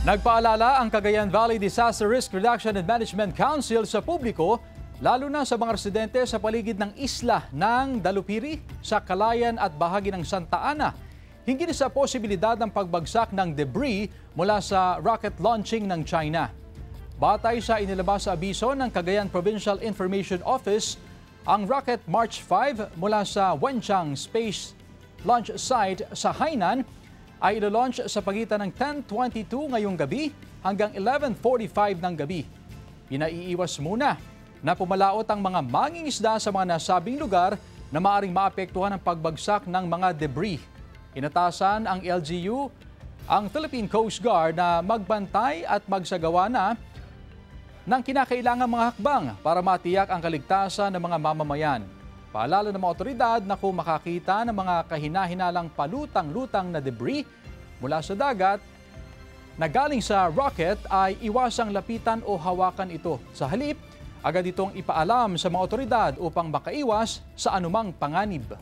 Nagpaalala ang Cagayan Valley Disaster Risk Reduction and Management Council sa publiko, lalo na sa mga residente sa paligid ng isla ng Dalupiri, sa Calayan at bahagi ng Santa Ana, hinggil sa posibilidad ng pagbagsak ng debris mula sa rocket launching ng China. Batay sa inilabas sa abiso ng Cagayan Provincial Information Office, ang rocket March 5 mula sa Wenchang Space Launch Site sa Hainan ay ilo-launch sa pagitan ng 10:22 ngayong gabi hanggang 11:45 ng gabi. Pinaiiwas muna na pumalaot ang mga mangingisda sa mga nasabing lugar na maaaring maapektuhan ng pagbagsak ng mga debris. Inatasan ang LGU, ang Philippine Coast Guard na magbantay at magsagawa na ng kinakailangang mga hakbang para matiyak ang kaligtasan ng mga mamamayan. Paalala ng mga otoridad na kung makakita ng mga kahina-hinalang palutang-lutang na debris mula sa dagat na galing sa rocket ay iwasang lapitan o hawakan ito. Sa halip, agad itong ipaalam sa mga otoridad upang makaiwas sa anumang panganib.